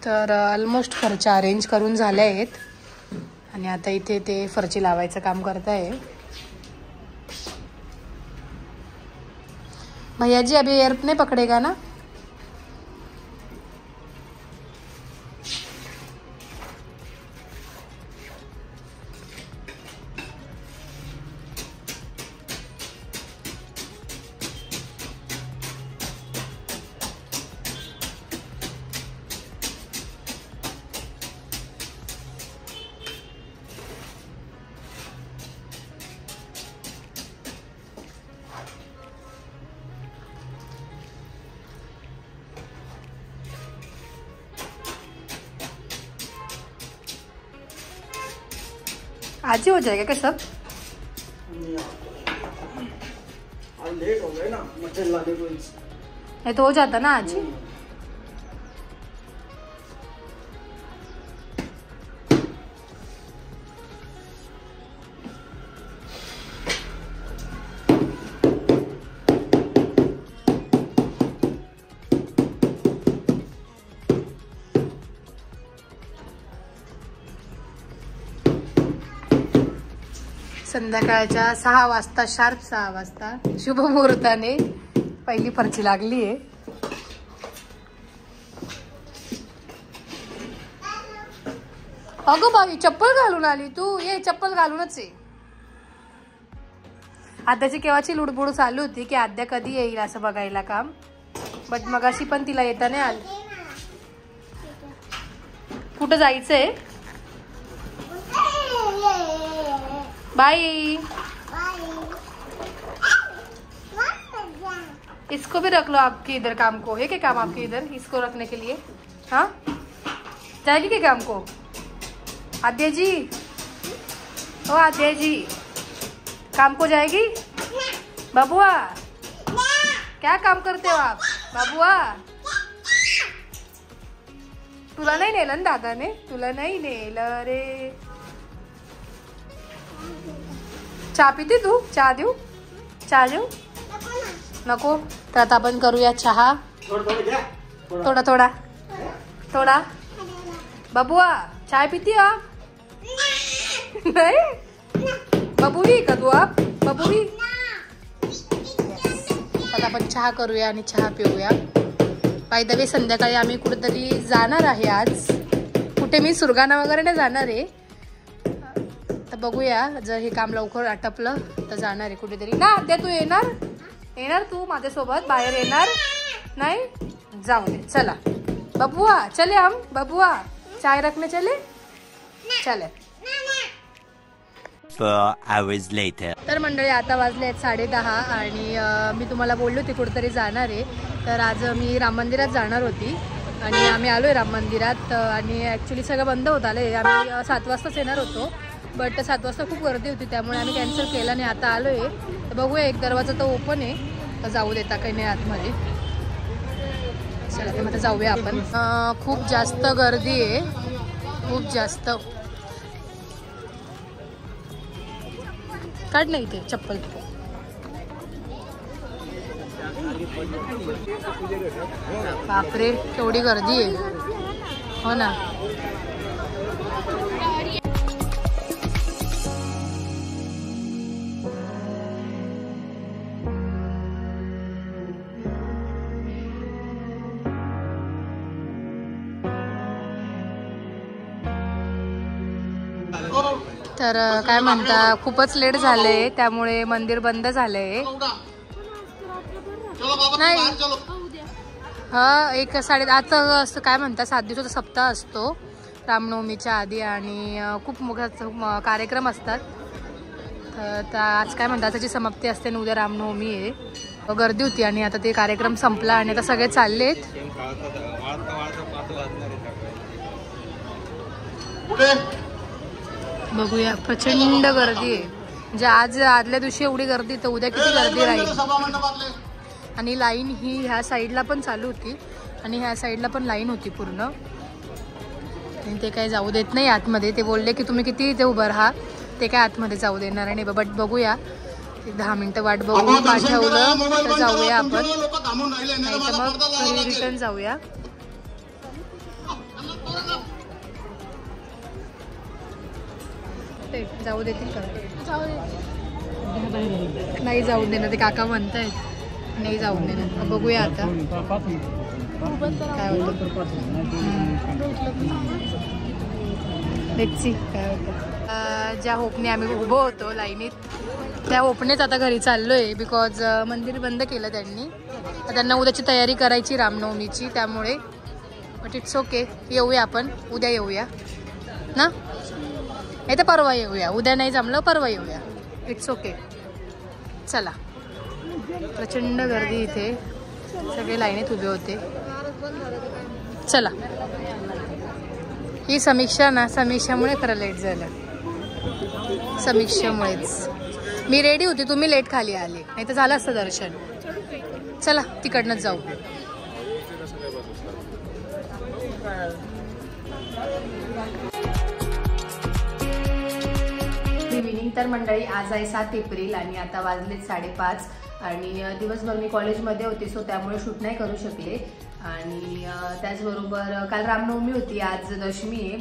तर ऑलमोस्ट फरच्या अरेंज करून झाल्या आहेत आणि आता इथे ते फरची लावायचं काम करताय। भैया जी अभी एयर नहीं पकड़ेगा ना? आज ही हो जाएगा क्या सब? लेट हो गए ना मटेरियल लाने को। ये तो हो जाता ना आज ही। संध्याकाळच्या 6 वाजता शार्प 6 वाजता शुभ मुहूर्ताने पहिली फरची लागली आहे। अगं बाई चप्पल घालून आली तू? ये चप्पल घालूनच आहे। आद्याची केव्हाची लुडबुड चालू होती की आद्या कधी येईल असं बघायला काम, बट मगाशी पण तिला येता नाही आलं। कुठं जायचंय? बाय। इसको भी रख लो आपके इधर काम को। है क्या काम आपके इधर इसको रखने के लिए? हाँ जाएगी क्या काम को? आद्या जी, ओ आद्या जी काम को जाएगी? बाबुआ क्या काम करते हो आप? बाबुआ तुला नाही नेलं ना दादाने? तुला नाही नेलं रे। चहा पिते तू? चहा देऊ? चहा देऊ नको? तर आता आपण करूया चहा। थोडा थोडा थोडा। बबुआ चाय पीती हो आप? नहीं बबुरी का तू आप? बबुरी। आता आपण चहा करूया आणि चहा पिऊया। बाय द वे संध्याकाळी आम्ही कुठेतरी जाणार आहे आज। कुठे मी सुरगाणा वगैरे नाही जाणार आहे, तर बघूया जर हे काम लवकर आटपलं तर जाणार आहे कुठेतरी ना। आद्या तू येणार? येणार तू माझ्यासोबत? बाहेर येणार नाही? जाऊ दे चला बबुआ, चले हम बबुआ चाय रखने चले। चले। तर मंडळी आता वाजले आहेत 10:30 आणि मी तुम्हाला बोललो होती कुठेतरी जाणार आहे, तर आज मी राम मंदिरात जाणार होती आणि आम्ही आलोय राम मंदिरात आणि ॲक्च्युली सगळं बंद होत आलं। आम्ही 7 वाजताच येणार होतो, बट 7 वाजता खूप गर्दी होती त्यामुळे आम्ही कॅन्सल केलं नाही। आता आलोय तर बघूया, एक दरवाजा तर ओपन आहे तर जाऊ देता काही नाही आतमध्ये। चला ते मग जाऊया आपण। खूप जास्त गर्दी आहे, खूप जास्त। काढ नाही ते चप्पल। बापरे केवढी गर्दी आहे, हो ना। तर काय म्हणता, खूपच लेट झाले त्यामुळे मंदिर बंद झालंय। नाही हा 1-8 काय म्हणता 7 दिवसाचा सप्ताह असतो रामनवमीच्या आधी आणि खूप मोठा कार्यक्रम असतात। तर आज काय म्हणतात त्याची समाप्ती असते आणि उद्या रामनवमी आहे। गर्दी होती आणि आता ते कार्यक्रम संपला आणि आता सगळे चाललेत। बघूया प्रचंड गर्दी आहे, म्हणजे आज आदल्या दिवशी एवढी गर्दी तर उद्या किती गर्दी राहील। आणि लाईन ही ह्या साईडला पण चालू होती आणि ह्या साईडला पण लाईन होती पूर्ण, आणि ते काय जाऊ देत नाही आतमध्ये। ते बोलले की तुम्ही किती इथे उभं राहा, ते काय आतमध्ये जाऊ देणार नाही। बट बघूया 10 मिनिटं वाट बघू, पाठवलं तर जाऊया आपण, नाही तर मग घरी रिटर्न जाऊया। ते जाऊ देतील का? नाही जाऊन देणार ते काका म्हणतायत, नाही जाऊन देणार. बघूया आता काय होतं. लेट्स सी काय होतं. ज्या होपने आम्ही उभं होतो लाईनीत, त्या होपनेच आता घरी चाललोय. बिकॉज मंदिर बंद केलं त्यांनी. त्यांना उद्याची तयारी करायची रामनवमीची, त्यामुळे. बट इट्स ओके, येऊया आपण उद्या, येऊया ना, नाही तर परवा येऊया. उद्या नाही जमलं परवा येऊया. It's okay. चला. प्रचंड गर्दी इथे, सगळे लाईनीत उभे होते. चला. ही समीक्षा ना, समीक्षामुळे खरं लेट झालं. समीक्षामुळेच. मी रेडी होती, तुम्ही लेट खाली आले, नाही तर झालं असतं दर्शन. चला तिकडनंच जाऊ. इव्हिनिंग. तर मंडळी आज आहे 7 एप्रिल आणि आता वाजलेत 5:30 आणि दिवसभर मी कॉलेजमध्ये होते, सो त्यामुळे शूट नाही करू शकले. आणि त्याचबरोबर काल रामनवमी होती, आज दशमी आहे.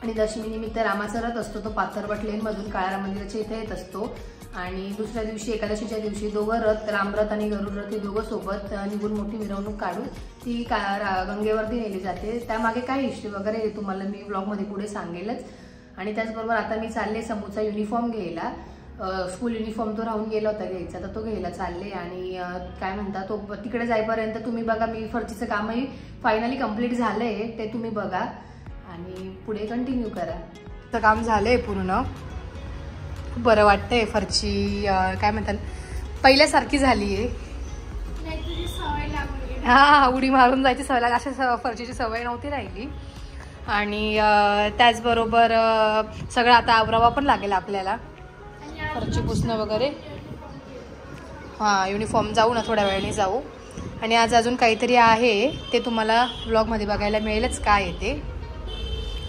आणि दशमीनिमित्त रामाचा रथ असतो, तो पाथरवट लेनमधून काळाराम मंदिराच्या इथे येत असतो. आणि दुसऱ्या दिवशी एकादशीच्या दिवशी दोघं रथ, रामरथ आणि गरुड रथ, हे दोघं सोबत निघून मोठी मिरवणूक काढून ती गंगेवरती नेली जाते. त्यामागे काय हिस्ट्री वगैरे तुम्हाला मी ब्लॉगमध्ये पुढे सांगेलच. आणि त्याचबरोबर आता मी चालले समूचा युनिफॉर्म घ्यायला. स्कूल युनिफॉर्म तो राहून गेला होता घ्यायचा, तर तो घ्यायला चालले. आणि काय म्हणता, तो तिकडे जाईपर्यंत तुम्ही बघा, मी फरचीचं कामही फायनली कंप्लीट झालंय, ते तुम्ही बघा आणि पुढे कंटिन्यू करा. तर काम झालंय पूर्ण, खूप बरं वाटतंय. फरची काय म्हणतात, पहिल्यासारखी झालीये. हा, उडी मारून जायची सवय, अशा फरचीची सवय नव्हती राहिली. आणि त्याचबरोबर सगळं आता आवरावा पण लागेल आपल्याला, फरची पुसणं वगैरे. हां, युनिफॉर्म जाऊ ना, थोड्या वेळाने जाऊ. आणि आज अजून काहीतरी आहे, ते तुम्हाला व्लॉगमध्ये बघायला मिळेलच काय आहे ते.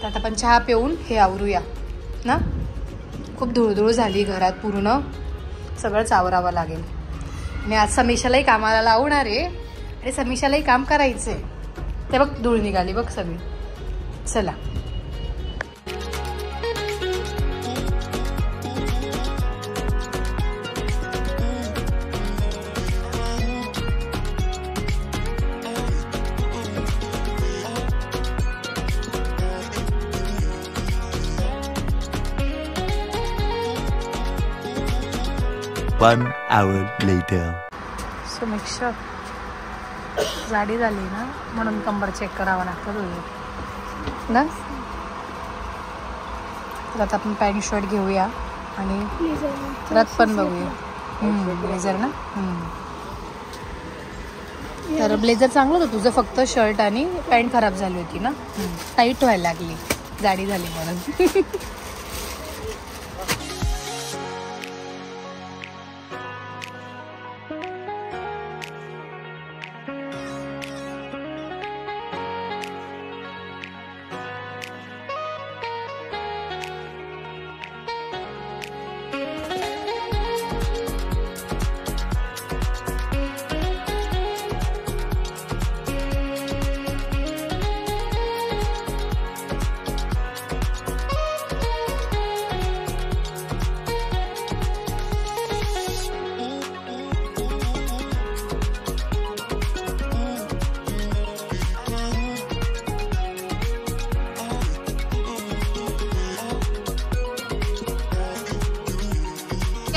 तर आता आपण चहा पिऊन हे आवरूया ना. खूप धुळधुळ झाली घरात, पूर्ण सगळंच आवरावं लागेल. आणि आज समीक्षालाही कामाला लावणार आहे आणि समीक्षालाही काम करायचं आहे. ते बघ धूळ निघाली बघ सगळी. चला. One hour later. समीक्षा जाडी झाली ना, म्हणून कंबर चेक करावा लागतं तुझी ना. तर आता आपण पॅन्ट शर्ट घेऊया आणि रथ पण बघूया. ब्लेझर ना. तर ब्लेझर चांगलं होतं तुझं, फक्त शर्ट आणि पॅन्ट खराब झाली होती ना, टाईट व्हायला लागली, जाडी झाली म्हणून.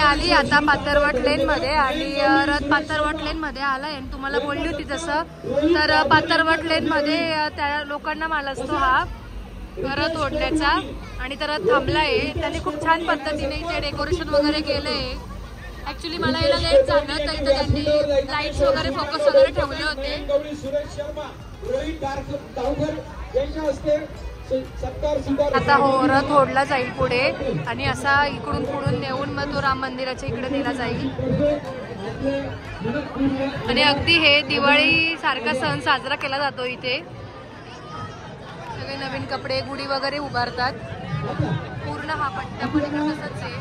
आली आता पाथरवट लेन मध्ये आणि रथ पाथरवट लेन मध्ये आलाय. आणि तुम्हाला बोलली होती तसं, तर पाथरवट लेन मध्ये त्या लोकांना माल असतो हा रथ ओढण्याचा. आणि तर रथ थांबलाय, त्यांनी खूप छान पद्धतीने इथे डेकोरेशन वगैरे केलंय. ऍक्च्युली मला याला लेट झालं, तर इथे त्यांनी लाईट्स वगैरे फोकस वगैरे ठेवले होते. आता हो रथ ओढला जाईल पुढे आणि असा इकडून पुढून नेऊन मग तो राम मंदिराच्या इकडे नेला जाईल. आणि अगदी हे दिवाळी सारखा सण साजरा केला जातो इथे. सगळे नवीन कपडे, गुढी वगैरे उभारतात. पूर्ण हा पट्टा पण इकडे तसंच आहे.